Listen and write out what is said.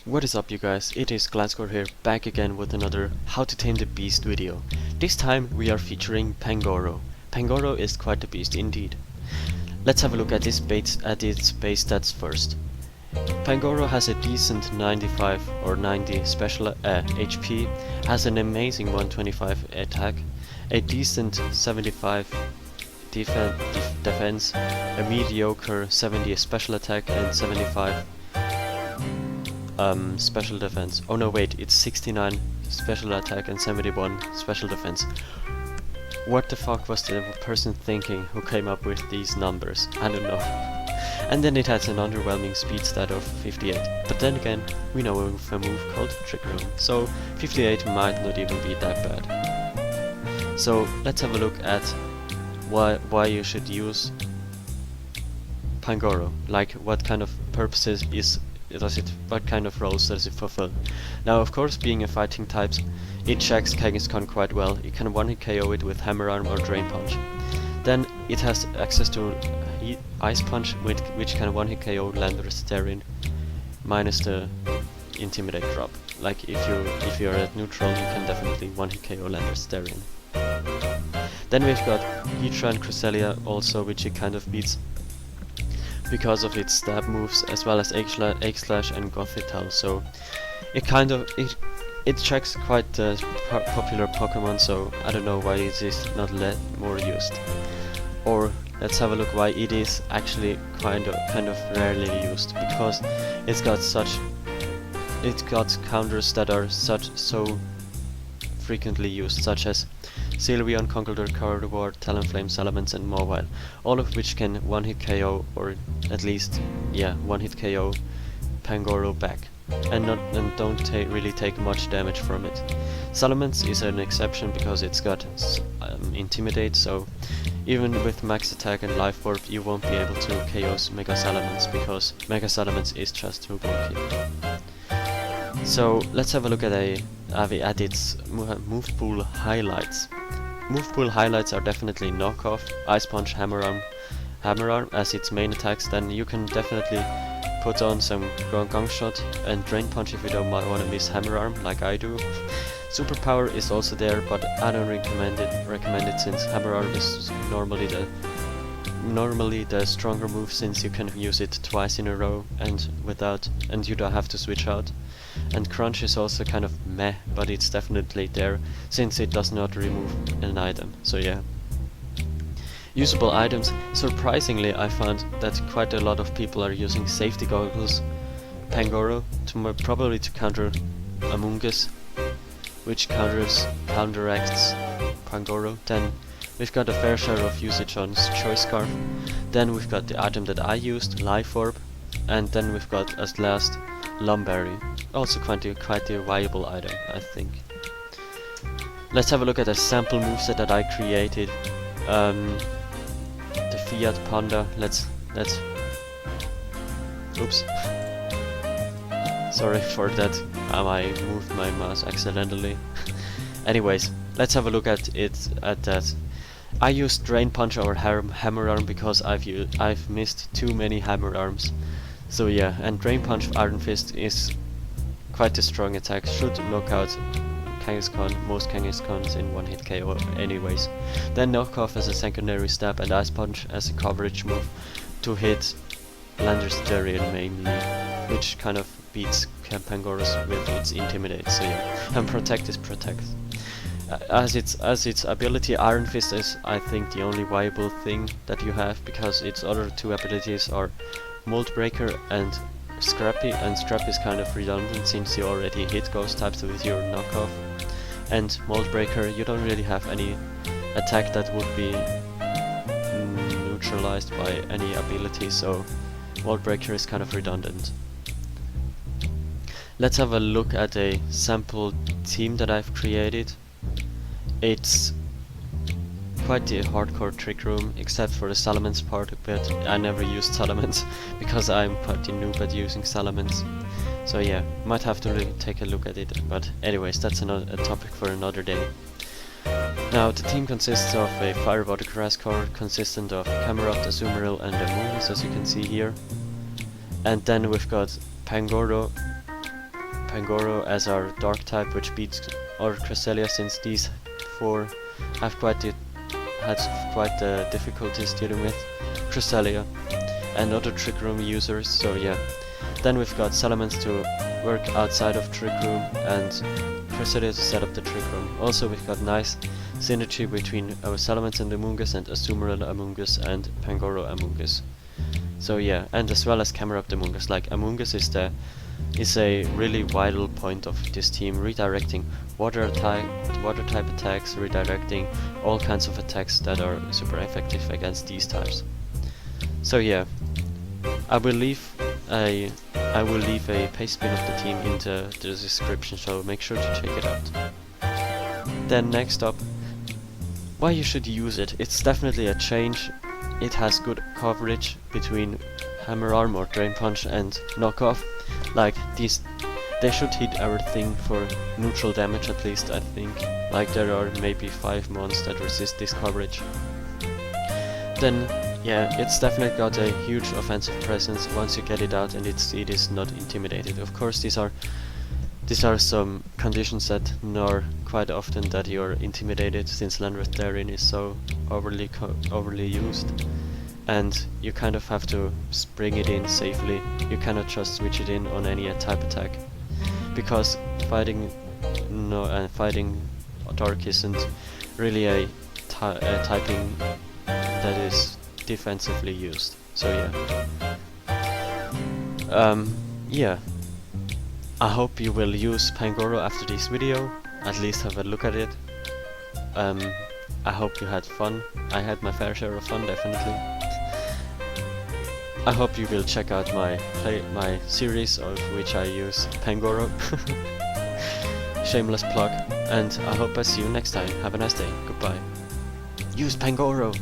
What is up, you guys? It is Gladscore here, back again with another How to Tame the Beast video. This time we are featuring Pangoro. Pangoro is quite a beast indeed. Let's have a look at its base stats first. Pangoro has a decent 95 or 90 special HP, has an amazing 125 attack, a decent 75 defense, a mediocre 70 special attack and 75 special defense. Oh no, wait, it's 69 special attack and 71 special defense. What the fuck was the person thinking who came up with these numbers? I don't know. And then it has an underwhelming speed stat of 58. But then again, we know of a move called Trick Room, so 58 might not even be that bad. So let's have a look at why you should use Pangoro. Like, what kind of purposes what kind of roles does it fulfill? Now, of course, being a fighting type, it checks Kangaskhan quite well. You can one-hit KO it with Hammer Arm or Drain Punch. Then it has access to Ice Punch, which can one-hit KO Landorus Terrain, minus the Intimidate drop. Like, if you're at neutral, you can definitely one-hit KO Landorus Terrain. Then we've got Hydra and Cresselia also, which it kind of beats because of its stab moves, as well as Egg Slash and Gothitelle. So it checks quite popular Pokemon, so I don't know why it is not more used. Or let's have a look why it is actually kind of rarely used, because it's got counters that are so frequently used, such as Sylveon, Conkeldurr, Carnivore, Talonflame, Salamence and Mawile, all of which can one-hit KO, or at least, yeah, one-hit KO Pangoro back, and don't really take much damage from it. Salamence is an exception because it's got Intimidate, so even with max attack and Life Orb you won't be able to KO Mega Salamence, because Mega Salamence is just too bulky. So let's have a look at its move pool highlights. Move pool highlights are definitely Knockoff, Ice Punch, Hammer Arm as its main attacks. Then you can definitely put on some Gong Shot and Drain Punch if you don't want to miss Hammer Arm like I do. Superpower is also there, but I don't recommend it since Hammer Arm is normally the stronger move, since you can use it twice in a row and you don't have to switch out. And Crunch is also kind of meh, but it's definitely there since it does not remove an item. So yeah. Usable items. Surprisingly, I found that quite a lot of people are using Safety Goggles Pangoro probably to counter Amoonguss, which counteracts Pangoro. Then we've got a fair share of usage on Choice Scarf. Then we've got the item that I used, Life Orb, and then we've got as last Lumberry, also quite a viable item, I think. Let's have a look at a sample moveset that I created. The Fiat Panda. Let's. Oops. Sorry for that. I moved my mouse accidentally. Anyways, let's have a look at that. I used Drain Punch over Hammer Arm because I've missed too many Hammer Arms. So yeah, and Drain Punch Iron Fist is quite a strong attack, should knock out Kangaskhan, most Kangaskhan's in one-hit KO anyways. Then Knockoff as a secondary stab and Ice Punch as a coverage move to hit Landorus Terrain mainly, which kind of beats Pangoro's with its Intimidate, so yeah. And Protect is Protect. As its ability, Iron Fist is, I think, the only viable thing that you have, because its other two abilities are Mold Breaker and Scrappy, and Scrappy is kind of redundant since you already hit ghost types with your Knockoff. And Mold Breaker, you don't really have any attack that would be neutralized by any ability, so Mold Breaker is kind of redundant. Let's have a look at a sample team that I've created. It's quite the hardcore Trick Room, except for the Salamence part, but I never used Salamence because I'm quite a noob at using Salamence. So yeah, might have to really take a look at it, but anyways, that's a topic for another day. Now, the team consists of a Fire Water Grass core consistent of Camerupt, Azumarill and a movest, as you can see here. And then we've got Pangoro, Pangoro as our dark type, which beats our Cresselia, since these four have had quite the difficulties dealing with Cresselia and other Trick Room users, so yeah. Then we've got Salamence to work outside of Trick Room and Cresselia to set up the Trick Room. Also we've got nice synergy between our Salamence and Amoonguss and Azumarill Amoonguss and Pangoro Amoonguss. So yeah, and as well as Camerupt Amoonguss. Like Amoonguss is a really vital point of this team, redirecting water type attacks, redirecting all kinds of attacks that are super effective against these types. So yeah, I will leave a Pastebin of the team in the description, so make sure to check it out. Then next up, why you should use it. It's definitely a change. It has good coverage between Hammer Arm or Drain Punch and Knockoff. Like these, they should hit everything for neutral damage at least, I think. Like there are maybe 5 mons that resist this coverage. Then yeah, it's definitely got a huge offensive presence once you get it out, and it is not intimidated. Of course these are some conditions that are quite often that you're intimidated, since Landreth Therein is so overly used, and you kind of have to bring it in safely. You cannot just switch it in on any type attack, because fighting Dark isn't really a typing that is defensively used. So yeah. Yeah. I hope you will use Pangoro after this video, at least have a look at it. I hope you had fun. I had my fair share of fun, definitely. I hope you will check out my series of which I use Pangoro. Shameless plug. And I hope I see you next time. Have a nice day. Goodbye. Use Pangoro!